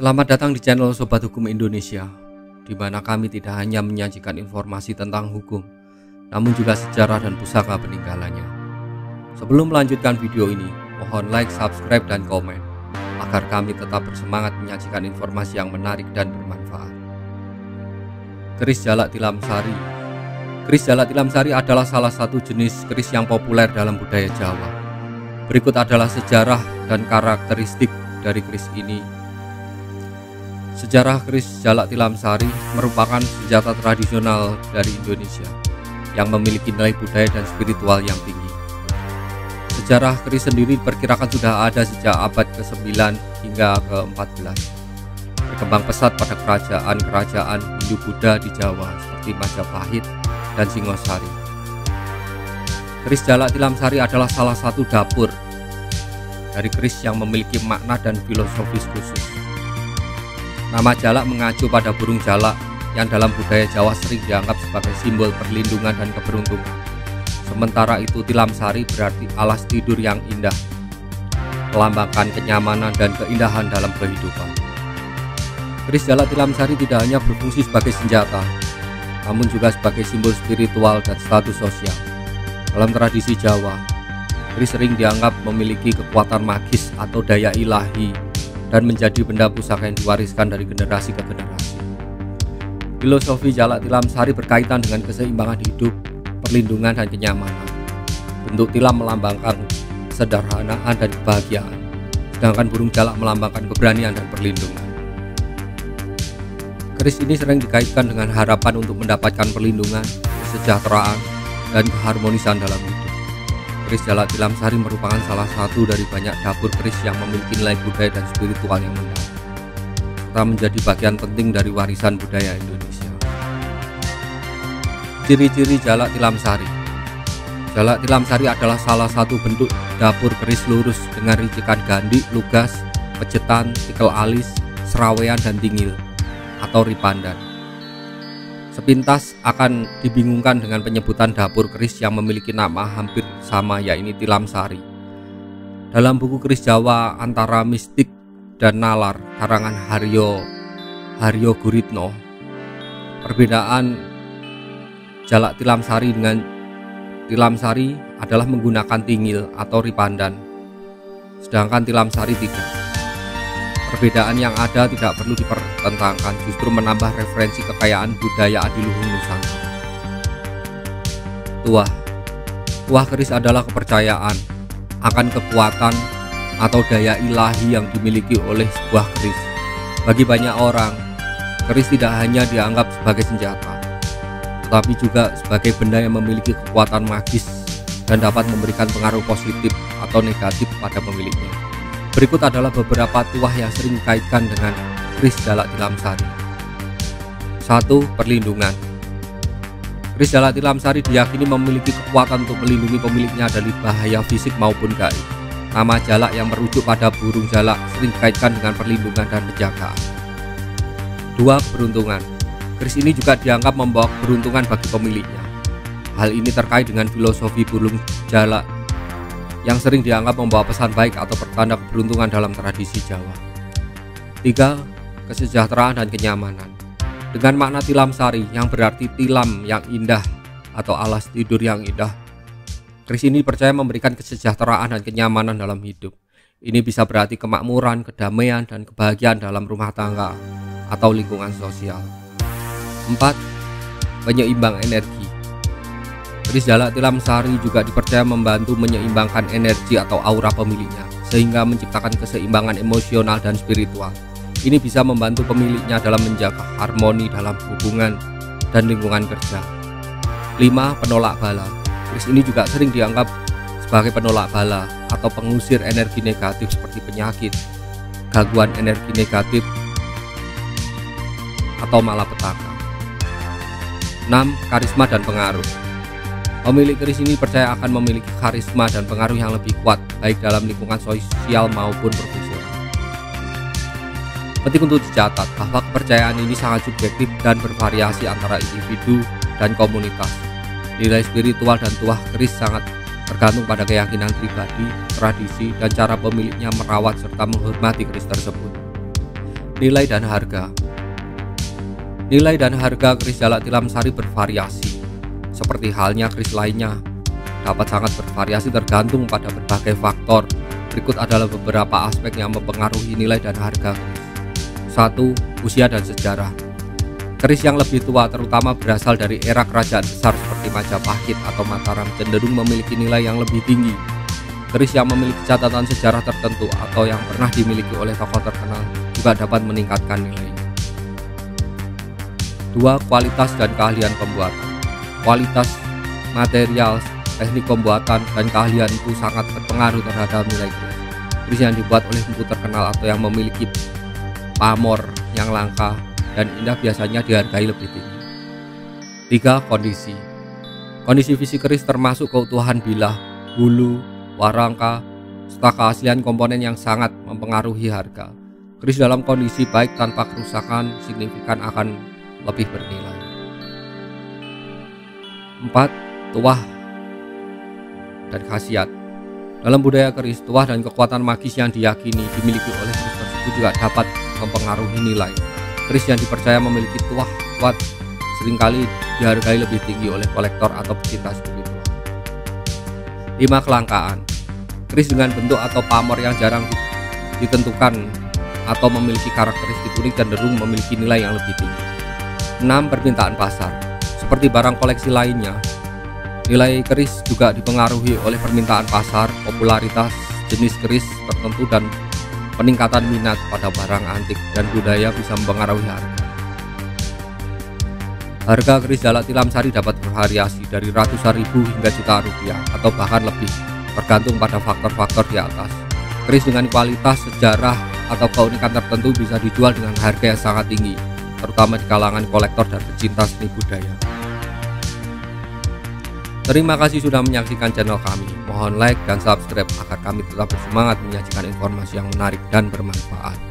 Selamat datang di channel Sobat Hukum Indonesia, di mana kami tidak hanya menyajikan informasi tentang hukum, namun juga sejarah dan pusaka peninggalannya. Sebelum melanjutkan video ini, mohon like, subscribe, dan komen, agar kami tetap bersemangat menyajikan informasi yang menarik dan bermanfaat. Keris Jalak Tilam Sari. Keris Jalak Tilam Sari adalah salah satu jenis keris yang populer dalam budaya Jawa. Berikut adalah sejarah dan karakteristik dari keris ini. Sejarah keris Jalak Tilam Sari merupakan senjata tradisional dari Indonesia yang memiliki nilai budaya dan spiritual yang tinggi. Sejarah keris sendiri diperkirakan sudah ada sejak abad ke-9 hingga ke-14. Berkembang pesat pada kerajaan-kerajaan Hindu-Buddha di Jawa seperti Majapahit dan Singosari. Keris Jalak Tilam Sari adalah salah satu dapur dari keris yang memiliki makna dan filosofis khusus. Nama jalak mengacu pada burung jalak yang dalam budaya Jawa sering dianggap sebagai simbol perlindungan dan keberuntungan. Sementara itu tilam sari berarti alas tidur yang indah, melambangkan kenyamanan dan keindahan dalam kehidupan. Keris Jalak Tilam Sari tidak hanya berfungsi sebagai senjata, namun juga sebagai simbol spiritual dan status sosial. Dalam tradisi Jawa, keris sering dianggap memiliki kekuatan magis atau daya ilahi dan menjadi benda pusaka yang diwariskan dari generasi ke generasi. Filosofi Jalak Tilam Sari berkaitan dengan keseimbangan hidup, perlindungan, dan kenyamanan. Bentuk tilam melambangkan kesederhanaan dan kebahagiaan, sedangkan burung jalak melambangkan keberanian dan perlindungan. Keris ini sering dikaitkan dengan harapan untuk mendapatkan perlindungan, kesejahteraan, dan keharmonisan dalam hidup. Keris Jalak Tilam Sari merupakan salah satu dari banyak dapur keris yang memiliki nilai budaya dan spiritual yang mendalam, serta menjadi bagian penting dari warisan budaya Indonesia. Ciri-ciri Jalak Tilam Sari. Jalak Tilam Sari adalah salah satu bentuk dapur keris lurus dengan ricikan gandhi, lugas, pejetan, tikel alis, serawean, dan tingil atau ripandan. Sepintas akan dibingungkan dengan penyebutan dapur keris yang memiliki nama hampir sama, yaitu Tilam Sari. Dalam buku keris Jawa Antara Mistik dan Nalar karangan Haryo Guritno, perbedaan Jalak Tilam Sari dengan Tilam Sari adalah menggunakan tingil atau ripandan, sedangkan Tilam Sari tidak. Perbedaan yang ada tidak perlu dipertentangkan, justru menambah referensi kekayaan budaya adiluhung Nusantara. Tuah keris adalah kepercayaan akan kekuatan atau daya ilahi yang dimiliki oleh sebuah keris. Bagi banyak orang, keris tidak hanya dianggap sebagai senjata, tetapi juga sebagai benda yang memiliki kekuatan magis dan dapat memberikan pengaruh positif atau negatif pada pemiliknya. Berikut adalah beberapa tuah yang sering dikaitkan dengan keris Jalak Tilam Sari. 1. Perlindungan. Keris Jalak Tilam Sari diyakini memiliki kekuatan untuk melindungi pemiliknya dari bahaya fisik maupun gaib. Nama jalak yang merujuk pada burung jalak sering dikaitkan dengan perlindungan dan penjagaan. 2. Keberuntungan. Keris ini juga dianggap membawa keberuntungan bagi pemiliknya. Hal ini terkait dengan filosofi burung jalak yang sering dianggap membawa pesan baik atau pertanda keberuntungan dalam tradisi Jawa. 3. Kesejahteraan dan kenyamanan. Dengan makna tilam sari yang berarti tilam yang indah atau alas tidur yang indah, keris ini percaya memberikan kesejahteraan dan kenyamanan dalam hidup. Ini bisa berarti kemakmuran, kedamaian, dan kebahagiaan dalam rumah tangga atau lingkungan sosial. 4. Penyeimbang energi. Keris Jalak Tilam Sari juga dipercaya membantu menyeimbangkan energi atau aura pemiliknya, sehingga menciptakan keseimbangan emosional dan spiritual. Ini bisa membantu pemiliknya dalam menjaga harmoni dalam hubungan dan lingkungan kerja. 5. Penolak bala. Keris ini juga sering dianggap sebagai penolak bala atau pengusir energi negatif seperti penyakit, gangguan energi negatif, atau malapetaka. 6. Karisma dan pengaruh. Pemilik keris ini percaya akan memiliki karisma dan pengaruh yang lebih kuat, baik dalam lingkungan sosial maupun profesional. Penting untuk dicatat bahwa kepercayaan ini sangat subjektif dan bervariasi antara individu dan komunitas. Nilai spiritual dan tuah keris sangat tergantung pada keyakinan pribadi, tradisi, dan cara pemiliknya merawat serta menghormati keris tersebut. Nilai dan harga. Nilai dan harga keris Jalak Tilam Sari bervariasi. Seperti halnya keris lainnya, dapat sangat bervariasi tergantung pada berbagai faktor. Berikut adalah beberapa aspek yang mempengaruhi nilai dan harga keris. 1. Usia dan sejarah. Keris yang lebih tua, terutama berasal dari era kerajaan besar seperti Majapahit atau Mataram, cenderung memiliki nilai yang lebih tinggi. Keris yang memiliki catatan sejarah tertentu atau yang pernah dimiliki oleh tokoh terkenal juga dapat meningkatkan nilainya. 2. Kualitas dan keahlian pembuatan. Kualitas material, teknik pembuatan, dan keahlian itu sangat berpengaruh terhadap nilai keris. Keris yang dibuat oleh empu terkenal atau yang memiliki pamor yang langka dan indah biasanya dihargai lebih tinggi. 3. Kondisi. Kondisi fisik keris termasuk keutuhan bilah, bulu, warangka, serta keaslian komponen yang sangat mempengaruhi harga. Keris dalam kondisi baik tanpa kerusakan signifikan akan lebih bernilai. 4. Tuah dan khasiat. Dalam budaya keris, tuah dan kekuatan magis yang diyakini dimiliki oleh keris tersebut juga dapat mempengaruhi nilai. Keris yang dipercaya memiliki tuah kuat seringkali dihargai lebih tinggi oleh kolektor atau pecinta spiritual. 5. Kelangkaan. Keris dengan bentuk atau pamor yang jarang ditentukan atau memiliki karakteristik unik cenderung memiliki nilai yang lebih tinggi. 6. Permintaan pasar. Seperti barang koleksi lainnya, nilai keris juga dipengaruhi oleh permintaan pasar, popularitas jenis keris tertentu, dan peningkatan minat pada barang antik dan budaya bisa mempengaruhi harga. Harga keris Jalak Tilam Sari dapat bervariasi dari ratusan ribu hingga jutaan rupiah atau bahkan lebih, tergantung pada faktor-faktor di atas. Keris dengan kualitas, sejarah, atau keunikan tertentu bisa dijual dengan harga yang sangat tinggi, terutama di kalangan kolektor dan pecinta seni budaya. Terima kasih sudah menyaksikan channel kami. Mohon like dan subscribe agar kami tetap bersemangat menyajikan informasi yang menarik dan bermanfaat.